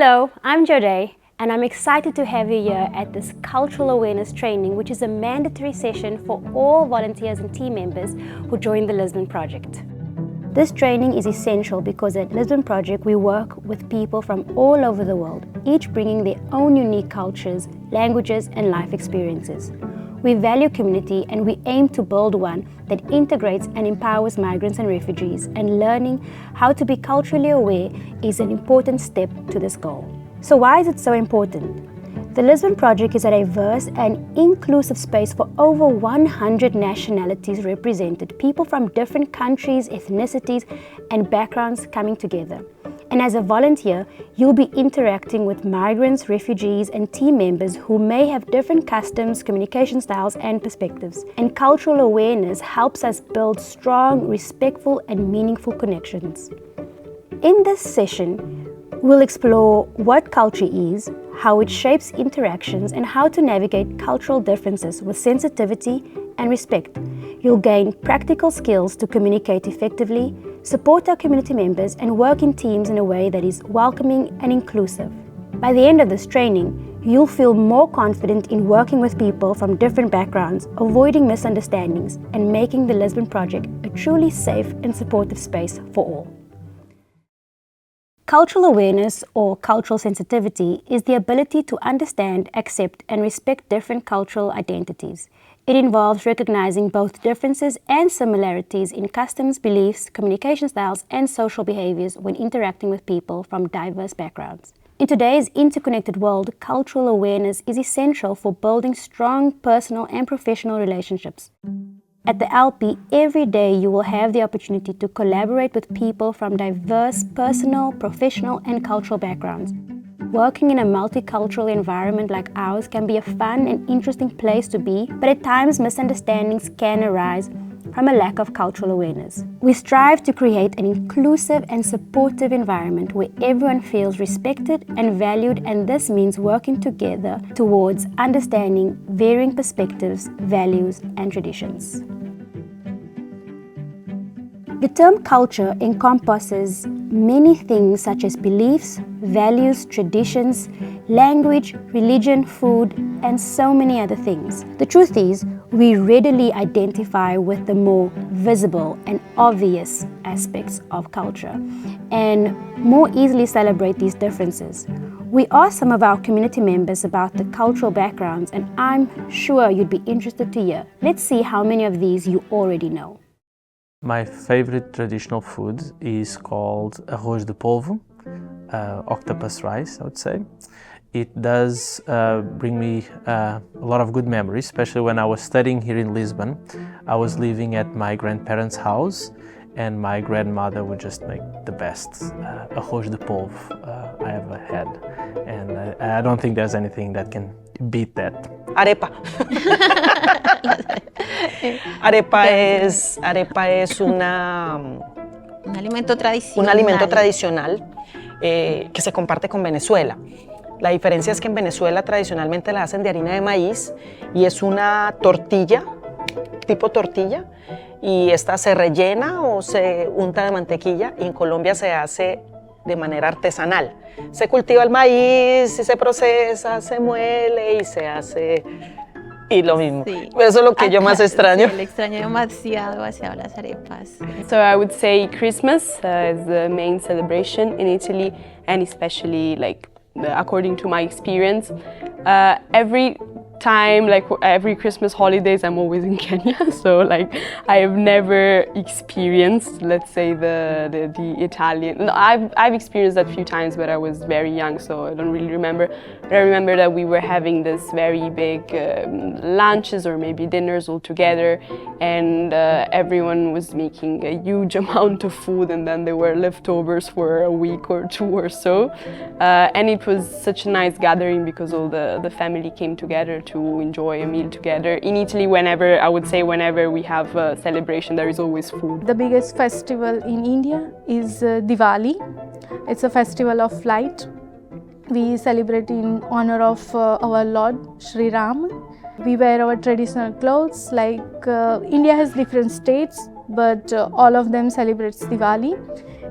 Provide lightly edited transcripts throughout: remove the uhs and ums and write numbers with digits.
Hello, I'm Jode, and I'm excited to have you here at this Cultural Awareness Training, which is a mandatory session for all volunteers and team members who join the Lisbon Project. This training is essential because at Lisbon Project we work with people from all over the world, each bringing their own unique cultures, languages and life experiences. We value community and we aim to build one that integrates and empowers migrants and refugees, and learning how to be culturally aware is an important step to this goal. So why is it so important? The Lisbon Project is a diverse and inclusive space for over 100 nationalities represented, people from different countries, ethnicities and backgrounds coming together. And as a volunteer, you'll be interacting with migrants, refugees and team members who may have different customs, communication styles and perspectives. And cultural awareness helps us build strong, respectful and meaningful connections. In this session, we'll explore what culture is, how it shapes interactions and how to navigate cultural differences with sensitivity and respect. You'll gain practical skills to communicate effectively, support our community members and work in teams in a way that is welcoming and inclusive. By the end of this training, you'll feel more confident in working with people from different backgrounds, avoiding misunderstandings and making the Lisbon Project a truly safe and supportive space for all. Cultural awareness or cultural sensitivity is the ability to understand, accept and respect different cultural identities. It involves recognizing both differences and similarities in customs, beliefs, communication styles and social behaviors when interacting with people from diverse backgrounds. In today's interconnected world, cultural awareness is essential for building strong personal and professional relationships. At the LP, every day you will have the opportunity to collaborate with people from diverse personal, professional and cultural backgrounds. Working in a multicultural environment like ours can be a fun and interesting place to be, but at times misunderstandings can arise from a lack of cultural awareness. We strive to create an inclusive and supportive environment where everyone feels respected and valued, and this means working together towards understanding varying perspectives, values and traditions. The term culture encompasses many things such as beliefs, values, traditions, language, religion, food, and so many other things. The truth is, we readily identify with the more visible and obvious aspects of culture and more easily celebrate these differences. We asked some of our community members about the cultural backgrounds, and I'm sure you'd be interested to hear. Let's see how many of these you already know. My favorite traditional food is called arroz de polvo, octopus rice, I would say. It does bring me a lot of good memories, especially when I was studying here in Lisbon. I was living at my grandparents' house and my grandmother would just make the best arroz de polvo I ever had. And I don't think there's anything that can beat that. Arepa. Arepa es un alimento tradicional, que se comparte con Venezuela. La diferencia es que en Venezuela tradicionalmente la hacen de harina de maíz y es una tortilla, tipo tortilla, y esta se rellena o se unta de mantequilla, y en Colombia se hace de manera artesanal. Se cultiva el maíz, y se procesa, se muele y se hace y lo mismo. Sí. Eso es lo que yo más extraño. Sí, le extraño demasiado las arepas. So I would say Christmas is the main celebration in Italy, and especially according to my experience, every time, every Christmas holidays, I'm always in Kenya, so I have never experienced, let's say, the Italian. No, I've experienced that a few times, but I was very young, so I don't really remember. But I remember that we were having this very big lunches or maybe dinners all together, and everyone was making a huge amount of food, and then there were leftovers for a week or two or so. And it was such a nice gathering because all the family came together to enjoy a meal together. In Italy, whenever we have a celebration, there is always food. The biggest festival in India is Diwali. It's a festival of light. We celebrate in honor of our Lord Sri Ram. We wear our traditional clothes. India has different states, but all of them celebrates Diwali.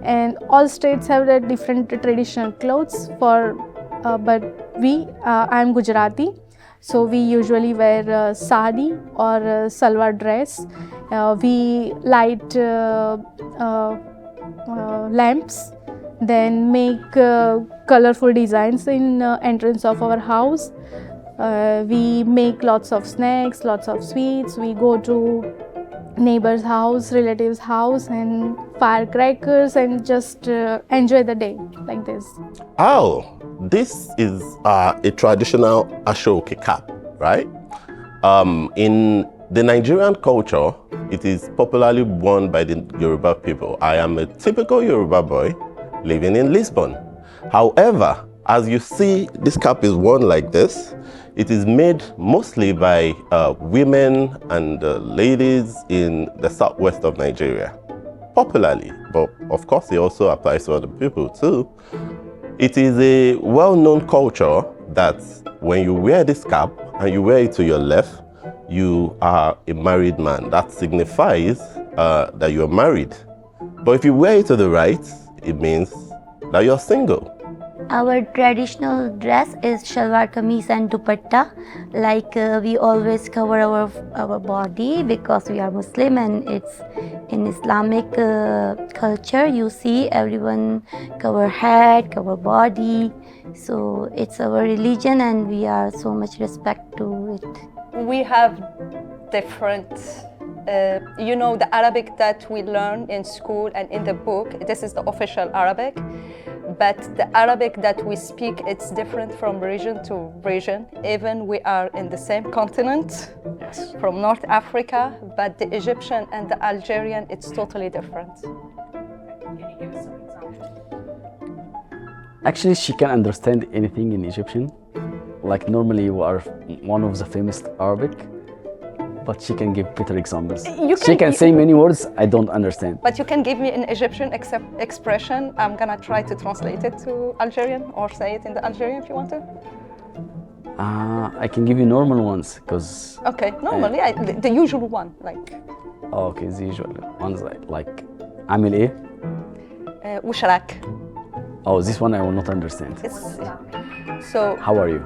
and all states have their different traditional clothes. But I am Gujarati, so we usually wear sari or salwar dress. We light lamps, then make colorful designs in entrance of our house. We make lots of snacks, lots of sweets. We go to neighbor's house, relatives' house, and firecrackers, and just enjoy the day like this. Oh, this is a traditional Ashoke cap, right? In the Nigerian culture, it is popularly worn by the Yoruba people. I am a typical Yoruba boy living in Lisbon. However, as you see, this cap is worn like this. It is made mostly by women and ladies in the southwest of Nigeria, popularly, but of course it also applies to other people too. It is a well-known culture that when you wear this cap and you wear it to your left, you are a married man. That signifies that you're married. But if you wear it to the right, it means that you're single. Our traditional dress is shalwar kameez and dupatta. Like we always cover our body because we are Muslim, and it's in Islamic culture. You see everyone cover head, cover body. So it's our religion, and we are so much respect to it. We have different, the Arabic that we learn in school and in the book, this is the official Arabic. But the Arabic that we speak, it's different from region to region. Even we are in the same continent, yes, from North Africa, but the Egyptian and the Algerian, it's totally different. Can you give us some examples? Actually, she can understand anything in Egyptian. Like normally we are one of the famous Arabic, but she can give better examples. She can say many words I don't understand. But you can give me an Egyptian expression. I'm gonna try to translate it to Algerian or say it in the Algerian if you want to. I can give you normal ones because. Okay, normal, yeah, the usual one, like. Oh, okay, the usual ones like عامل إيه? وش راك? Oh, this one I will not understand. So. How are you?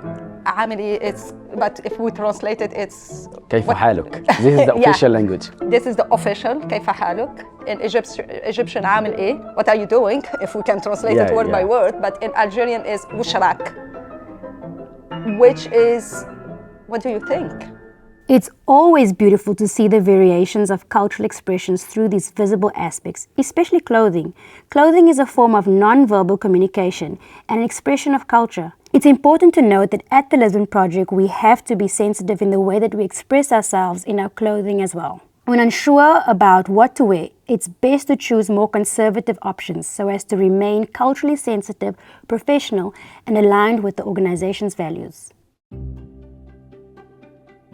عامل إيه? But if we translate it, it's. كيف حالك? This is the official language. This is the official. كيف حالك? In Egyptian عامل إيه? What are you doing? If we can translate it word by word, but in Algerian is وش راك? Which is, what do you think? It's always beautiful to see the variations of cultural expressions through these visible aspects, especially clothing. Clothing is a form of non-verbal communication and an expression of culture. It's important to note that at the Lisbon Project, we have to be sensitive in the way that we express ourselves in our clothing as well. When unsure about what to wear, it's best to choose more conservative options so as to remain culturally sensitive, professional, and aligned with the organization's values.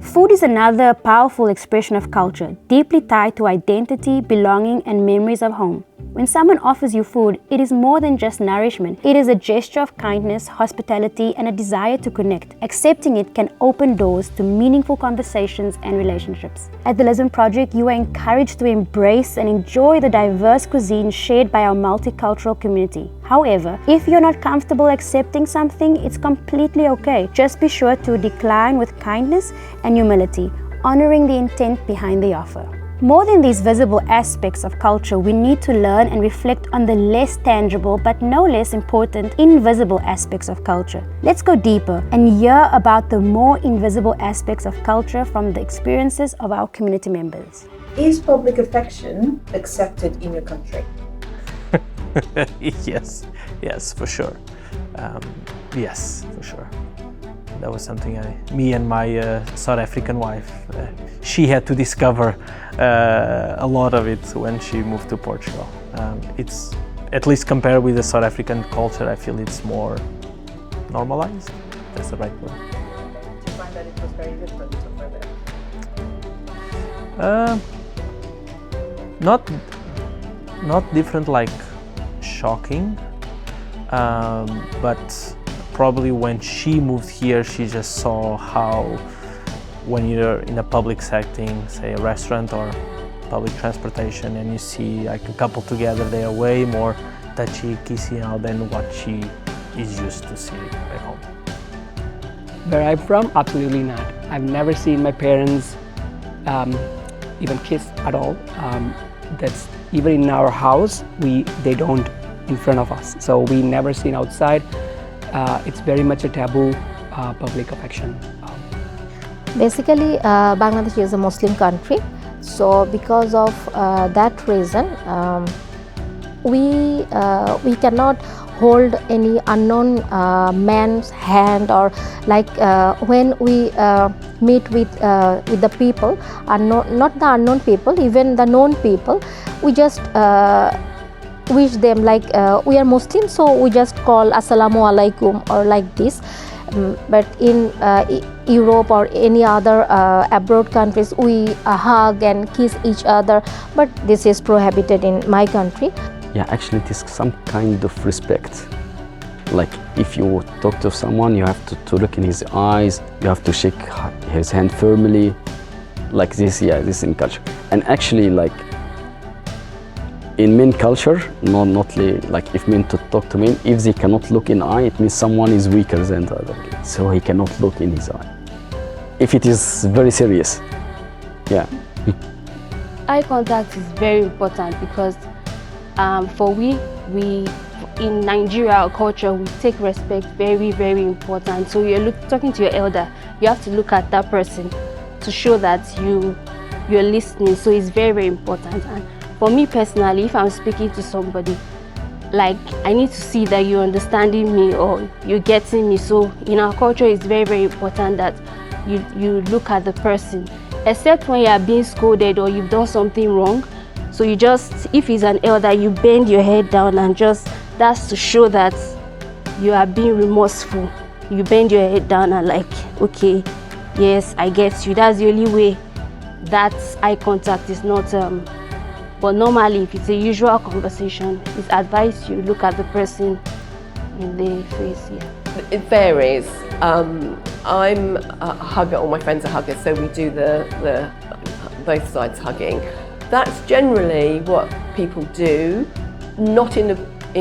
Food is another powerful expression of culture, deeply tied to identity, belonging, and memories of home. When someone offers you food, it is more than just nourishment. It is a gesture of kindness, hospitality, and a desire to connect. Accepting it can open doors to meaningful conversations and relationships. At the Lisbon Project, you are encouraged to embrace and enjoy the diverse cuisine shared by our multicultural community. However, if you're not comfortable accepting something, it's completely okay. Just be sure to decline with kindness and humility, honoring the intent behind the offer. More than these visible aspects of culture, we need to learn and reflect on the less tangible but no less important invisible aspects of culture. Let's go deeper and hear about the more invisible aspects of culture from the experiences of our community members. Is public affection accepted in your country? Yes, for sure. Yes, for sure. That was something me and my South African wife, she had to discover a lot of it when she moved to Portugal. It's, at least compared with the South African culture, I feel it's more normalized. That's the right word. Do you find that it was very different over there? Not different like shocking, but probably when she moved here, she just saw how when you're in a public setting, say a restaurant or public transportation and you see like a couple together, they are way more touchy, kissy now than what she is used to see at home. Where I'm from, absolutely not. I've never seen my parents even kiss at all. That's even in our house, they don't in front of us. So we never seen outside. It's very much a taboo public affection. Basically, Bangladesh is a Muslim country. So because of that reason, we cannot hold any unknown man's hand, or like when we meet with the people, not the unknown people, even the known people, we just wish them like we are Muslim, so we just call Assalamu alaikum or like this. But in Europe or any other abroad countries, we hug and kiss each other, but this is prohibited in my country. Yeah, actually it is some kind of respect. Like if you talk to someone, you have to look in his eyes, you have to shake his hand firmly, like this. Yeah, this in culture. And actually, like in men culture, not like if men to talk to men, if they cannot look in eye, it means someone is weaker than the other, so he cannot look in his eye. If it is very serious, yeah. Eye contact is very important because for we in Nigeria, our culture, we take respect very, very important. So you're talking to your elder, you have to look at that person to show that you're listening. So it's very, very important. And for me personally, if I'm speaking to somebody, like I need to see that you're understanding me or you're getting me. So in our culture, it's very, very important that you look at the person, except when you are being scolded or you've done something wrong. So you just, if he's an elder, you bend your head down and just, that's to show that you are being remorseful. You bend your head down and like, okay, yes, I get you. That's the only way that eye contact is not, but normally if it's a usual conversation, it's advised you look at the person in the face, yeah. It varies. I'm a hugger, all my friends are huggers, so we do the both sides hugging. That's generally what people do, not in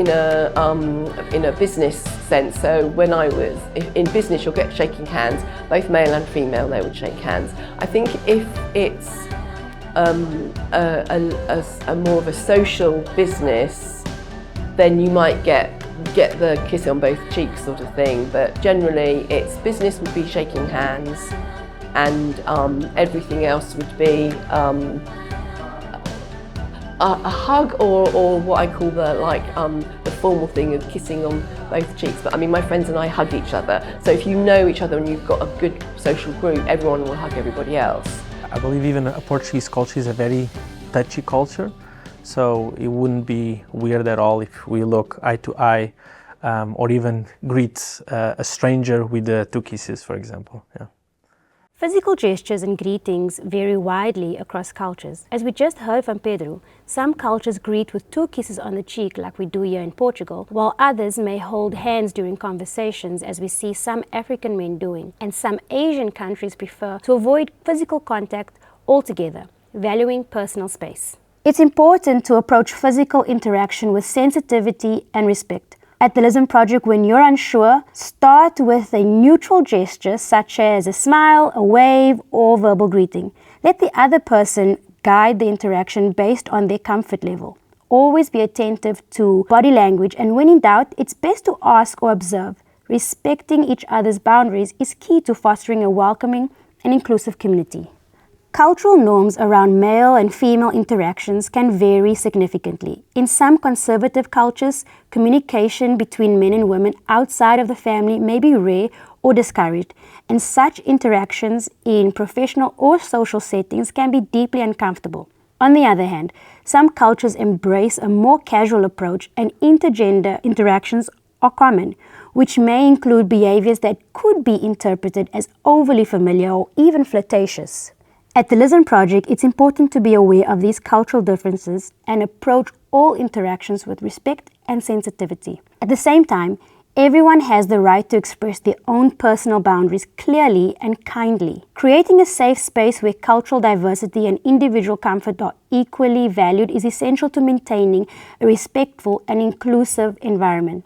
a business sense. So when I was in business, you'll get shaking hands, both male and female, they would shake hands. I think if it's a more of a social business, then you might get the kiss on both cheeks sort of thing. But generally, it's business would be shaking hands, and everything else would be a hug or what I call the formal thing of kissing on both cheeks. But I mean, my friends and I hug each other. So if you know each other and you've got a good social group, everyone will hug everybody else. I believe even a Portuguese culture is a very touchy culture. So it wouldn't be weird at all if we look eye to eye or even greet a stranger with 2 kisses, for example. Yeah. Physical gestures and greetings vary widely across cultures. As we just heard from Pedro, some cultures greet with 2 kisses on the cheek like we do here in Portugal, while others may hold hands during conversations as we see some African men doing, and some Asian countries prefer to avoid physical contact altogether, valuing personal space. It's important to approach physical interaction with sensitivity and respect. At the Lisbon Project, when you're unsure, start with a neutral gesture such as a smile, a wave, or verbal greeting. Let the other person guide the interaction based on their comfort level. Always be attentive to body language, and when in doubt, it's best to ask or observe. Respecting each other's boundaries is key to fostering a welcoming and inclusive community. Cultural norms around male and female interactions can vary significantly. In some conservative cultures, communication between men and women outside of the family may be rare or discouraged, and such interactions in professional or social settings can be deeply uncomfortable. On the other hand, some cultures embrace a more casual approach, and intergender interactions are common, which may include behaviors that could be interpreted as overly familiar or even flirtatious. At the Lisbon Project, it's important to be aware of these cultural differences and approach all interactions with respect and sensitivity. At the same time, Everyone has the right to express their own personal boundaries clearly and kindly. Creating a safe space where cultural diversity and individual comfort are equally valued is essential to maintaining a respectful and inclusive environment.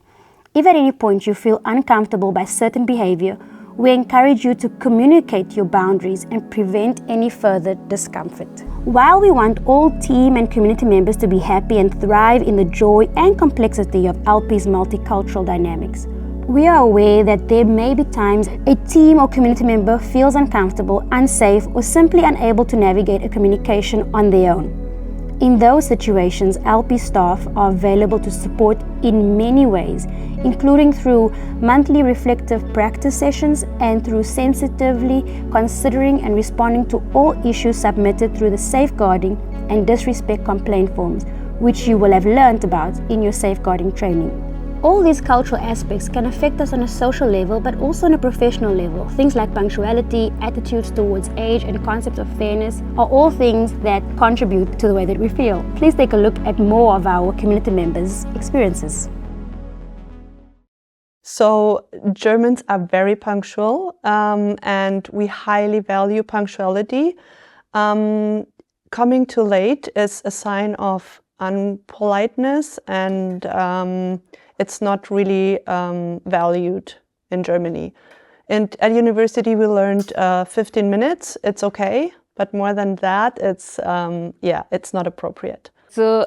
If at any point you feel uncomfortable by certain behavior, we encourage you to communicate your boundaries and prevent any further discomfort. While we want all team and community members to be happy and thrive in the joy and complexity of LP's multicultural dynamics, we are aware that there may be times a team or community member feels uncomfortable, unsafe, or simply unable to navigate a communication on their own. In those situations, LP staff are available to support in many ways, including through monthly reflective practice sessions and through sensitively considering and responding to all issues submitted through the safeguarding and disrespect complaint forms, which you will have learned about in your safeguarding training. All these cultural aspects can affect us on a social level, but also on a professional level. Things like punctuality, attitudes towards age, and concepts of fairness are all things that contribute to the way that we feel. Please take a look at more of our community members' experiences. So Germans are very punctual, and we highly value punctuality. Coming too late is a sign of unpoliteness, and it's not really valued in Germany. And at university we learned 15 minutes, it's okay, but more than that, it's not appropriate. So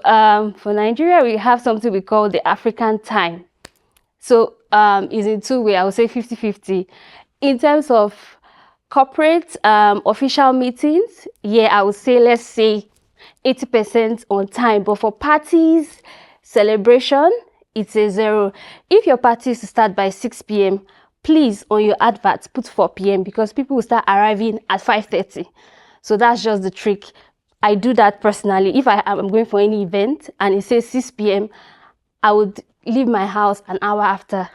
for Nigeria, we have something we call the African time. So it's in two ways, I would say 50-50. In terms of corporate official meetings, I would say, let's say 80% on time, but for parties, celebration, it's a 0. If your party is to start by 6 p.m., please, on your adverts, put 4 p.m. because people will start arriving at 5:30. So that's just the trick. I do that personally. If I am going for any event and it says 6 p.m., I would leave my house an hour after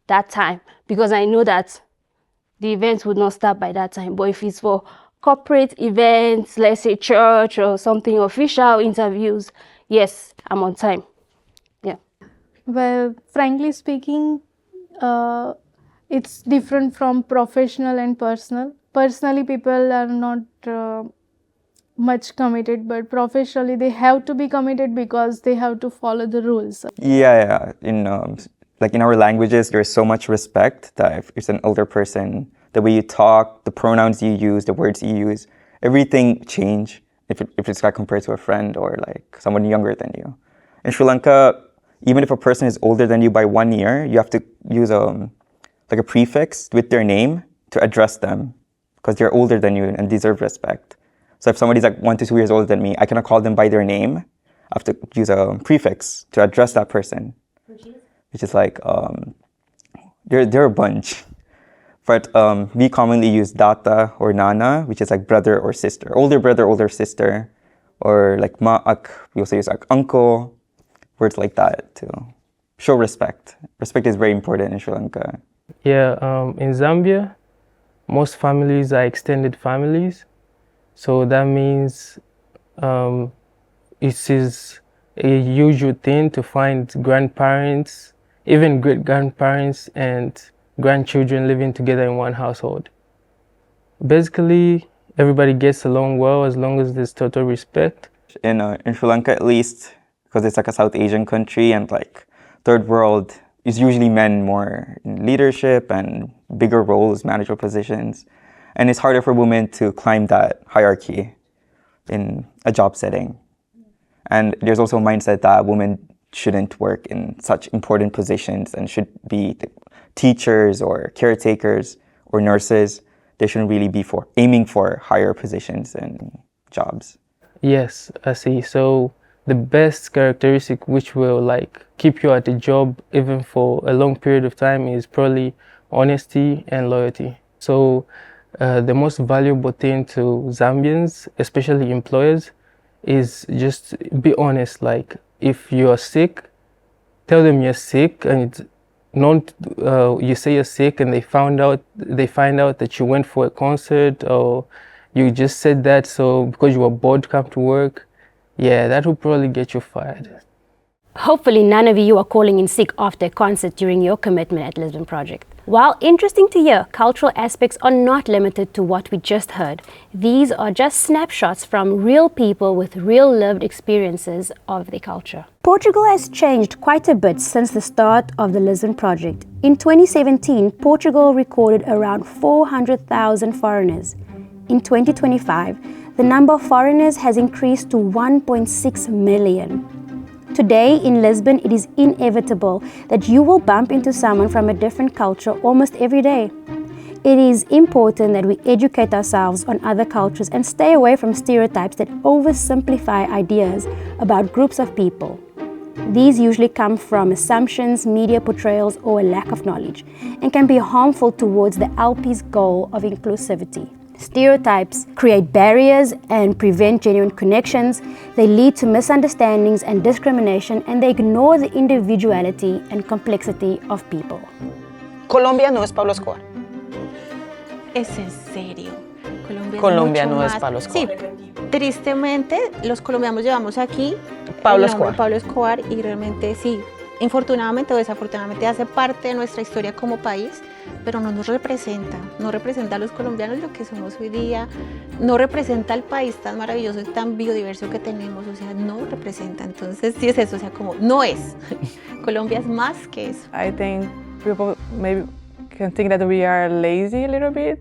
that time because I know that the event would not start by that time. But if it's for corporate events, let's say church or something, official interviews, yes, I'm on time. Well, frankly speaking, it's different from professional and personal. Personally, people are not much committed, but professionally, they have to be committed because they have to follow the rules. Yeah. In our languages, there's so much respect that if it's an older person, the way you talk, the pronouns you use, the words you use, everything change if it's like compared to a friend or like someone younger than you. In Sri Lanka, even if a person is older than you by 1 year, you have to use a prefix with their name to address them because they're older than you and deserve respect. So if somebody's like 1 to 2 years older than me, I cannot call them by their name. I have to use a prefix to address that person, which is like, they're a bunch. But we commonly use data or nana, which is like brother or sister, older brother, older sister, or like ma'ak, we also use like uncle, words like that to show respect. Respect is very important in Sri Lanka. In Zambia, most families are extended families. So that means it is a usual thing to find grandparents, even great-grandparents and grandchildren living together in one household. Basically, everybody gets along well as long as there's total respect. In Sri Lanka, at least, because it's like a South Asian country and like third world, is usually men more in leadership and bigger roles, managerial positions. And it's harder for women to climb that hierarchy in a job setting. And there's also a mindset that women shouldn't work in such important positions and should be teachers or caretakers or nurses. They shouldn't really be aiming for higher positions and jobs. Yes, I see. So the best characteristic which will like keep you at a job even for a long period of time is probably honesty and loyalty. So the most valuable thing to Zambians, especially employers, is just be honest. Like if you are sick, tell them you're sick, and not you say you're sick and they find out that you went for a concert or you just said that so because you were bored come to work. Yeah, that will probably get you fired. Hopefully none of you are calling in sick after a concert during your commitment at Lisbon Project. While interesting to hear, cultural aspects are not limited to what we just heard. These are just snapshots from real people with real lived experiences of their culture. Portugal has changed quite a bit since the start of the Lisbon Project. In 2017, Portugal recorded around 400,000 foreigners. In 2025, the number of foreigners has increased to 1.6 million. Today in Lisbon, it is inevitable that you will bump into someone from a different culture almost every day. It is important that we educate ourselves on other cultures and stay away from stereotypes that oversimplify ideas about groups of people. These usually come from assumptions, media portrayals, or a lack of knowledge, and can be harmful towards the LP's goal of inclusivity. Stereotypes create barriers and prevent genuine connections. They lead to misunderstandings and discrimination, and they ignore the individuality and complexity of people. Colombia no es Pablo Escobar. Es en serio. Colombia es mucho no es más- Pablo Escobar. Sí, tristemente los colombianos llevamos aquí Pablo el nombre Escobar. Pablo Escobar y realmente sí, infortunadamente o desafortunadamente hace parte de nuestra historia como país, pero no nos representa, no representa a los colombianos lo que somos hoy día, no representa al país tan maravilloso y tan biodiverso que tenemos, o sea, no representa, entonces sí es eso, o sea, como no es, Colombia es más que eso. I think people maybe can think that we are lazy a little bit,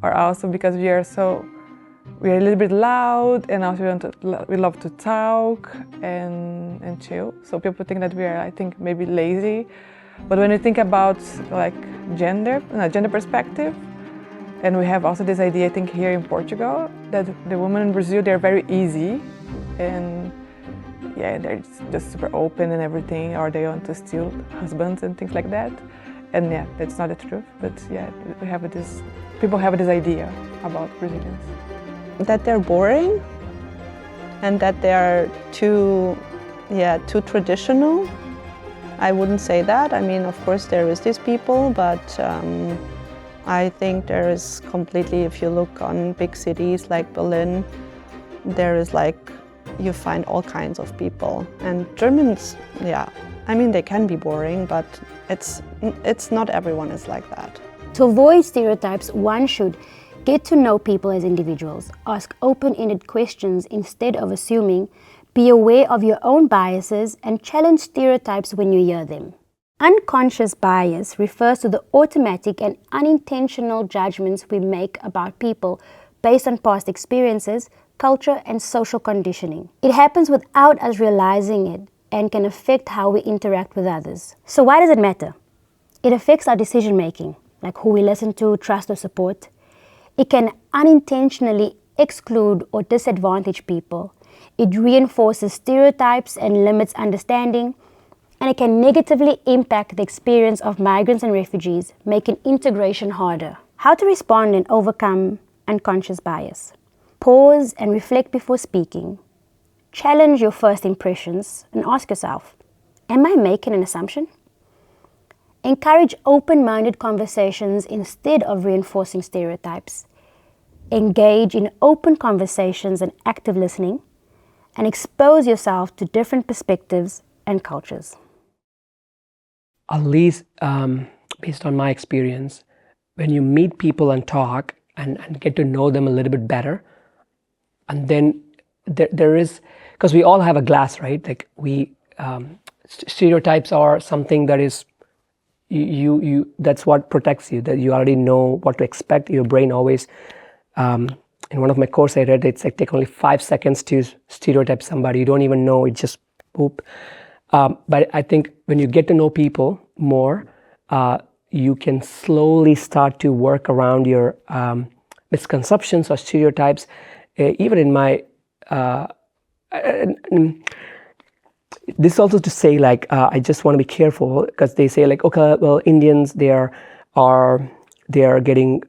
or also because we are a little bit loud, and also we love to talk and chill. So people think that we are, I think, maybe lazy. But when you think about like gender perspective, and we have also this idea, I think, here in Portugal, that the women in Brazil, they're very easy, and yeah, they're just super open and everything, or they want to steal husbands and things like that. And yeah, that's not the truth, but yeah, people have this idea about Brazilians. That they're boring and that they are too traditional. I wouldn't say that. I mean, of course, there is these people, but I think there is completely, if you look on big cities like Berlin, there is you find all kinds of people. And Germans, yeah, I mean, they can be boring, but it's not everyone is like that. To avoid stereotypes, one should get to know people as individuals, ask open-ended questions instead of assuming, be aware of your own biases, and challenge stereotypes when you hear them. Unconscious bias refers to the automatic and unintentional judgments we make about people based on past experiences, culture, and social conditioning. It happens without us realizing it and can affect how we interact with others. So why does it matter? It affects our decision-making, like who we listen to, trust, or support. It can unintentionally exclude or disadvantage people. It reinforces stereotypes and limits understanding, and it can negatively impact the experience of migrants and refugees, making integration harder. How to respond and overcome unconscious bias? Pause and reflect before speaking. Challenge your first impressions and ask yourself, am I making an assumption? Encourage open-minded conversations instead of reinforcing stereotypes. Engage in open conversations and active listening, and expose yourself to different perspectives and cultures. At least based on my experience, when you meet people and talk and get to know them a little bit better, and then there is, because we all have a glass, right? Like stereotypes are something that is that's what protects you, that you already know what to expect. Your brain always, in one of my courses I read, it's like take only 5 seconds to stereotype somebody. You don't even know, it just poop. But I think when you get to know people more, you can slowly start to work around your misconceptions or stereotypes. Even in my, this also to say like, I just want to be careful, because they say like, okay, well, Indians, they are getting,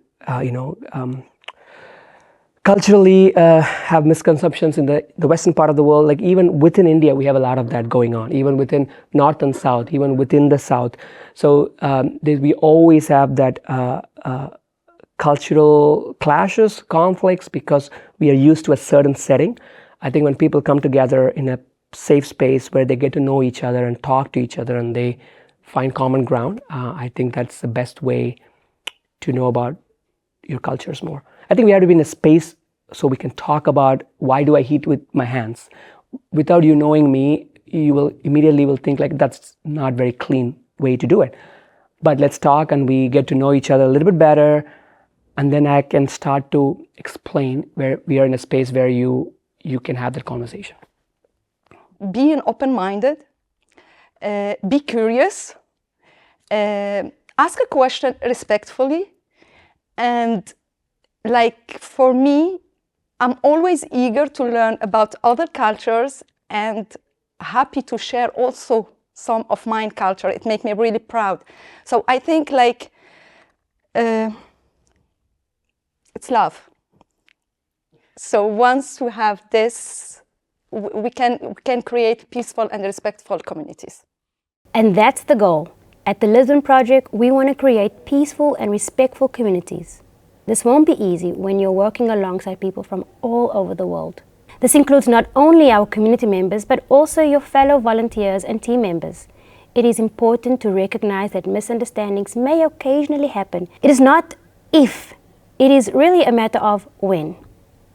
culturally have misconceptions in the Western part of the world. Like even within India, we have a lot of that going on, even within North and South, even within the South. So we always have that cultural clashes, conflicts, because we are used to a certain setting. I think when people come together in a safe space where they get to know each other and talk to each other and they find common ground. I think that's the best way to know about your cultures more. I think we have to be in a space so we can talk about why do I eat with my hands. Without you knowing me, you will immediately think like that's not very clean way to do it. But let's talk and we get to know each other a little bit better, and then I can start to explain where we are in a space where you can have that conversation. Be open-minded, be curious, ask a question respectfully, and like for me, I'm always eager to learn about other cultures and happy to share also some of my culture. It makes me really proud. So I think like it's love. So once we have this, we can create peaceful and respectful communities. And that's the goal. At the Lisbon Project, we want to create peaceful and respectful communities. This won't be easy when you're working alongside people from all over the world. This includes not only our community members, but also your fellow volunteers and team members. It is important to recognize that misunderstandings may occasionally happen. It is not if, it is really a matter of when.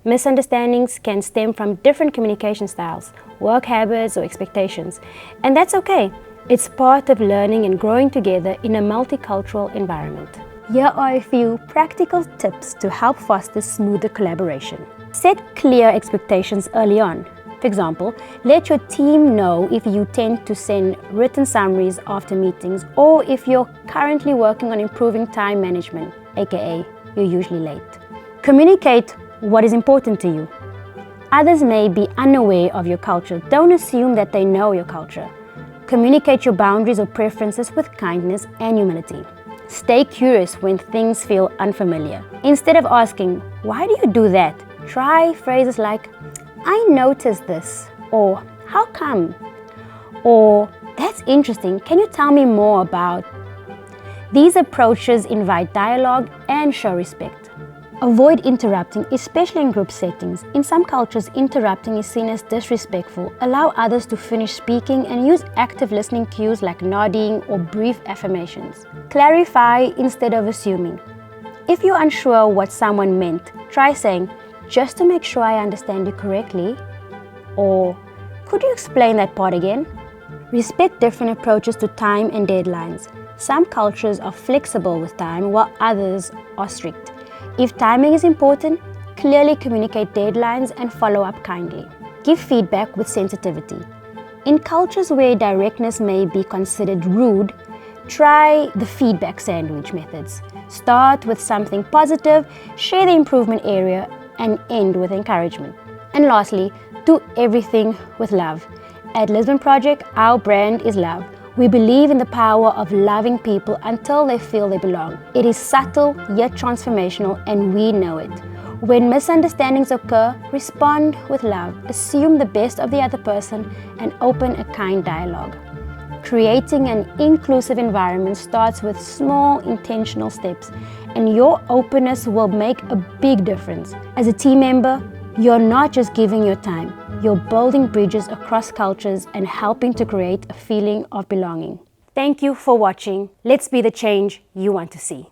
Misunderstandings can stem from different communication styles, work habits, or expectations. And that's okay. It's part of learning and growing together in a multicultural environment. Here are a few practical tips to help foster smoother collaboration. Set clear expectations early on. For example, let your team know if you tend to send written summaries after meetings or if you're currently working on improving time management, aka you're usually late. Communicate what is important to you. Others may be unaware of your culture. Don't assume that they know your culture. Communicate your boundaries or preferences with kindness and humility. Stay curious when things feel unfamiliar. Instead of asking, "Why do you do that?" try phrases like, "I noticed this," or "How come?" or "That's interesting, can you tell me more about?" These approaches invite dialogue and show respect. Avoid interrupting, especially in group settings. In some cultures, interrupting is seen as disrespectful. Allow others to finish speaking and use active listening cues like nodding or brief affirmations. Clarify instead of assuming. If you're unsure what someone meant, try saying, "Just to make sure I understand you correctly," or "Could you explain that part again?" Respect different approaches to time and deadlines. Some cultures are flexible with time while others are strict. If timing is important, clearly communicate deadlines and follow up kindly. Give feedback with sensitivity. In cultures where directness may be considered rude, try the feedback sandwich methods. Start with something positive, share the improvement area, and end with encouragement. And lastly, do everything with love. At Lisbon Project, our brand is love. We believe in the power of loving people until they feel they belong. It is subtle yet transformational, and we know it. When misunderstandings occur, respond with love, assume the best of the other person, and open a kind dialogue. Creating an inclusive environment starts with small, intentional steps, and your openness will make a big difference. As a team member, you're not just giving your time, you're building bridges across cultures and helping to create a feeling of belonging. Thank you for watching. Let's be the change you want to see.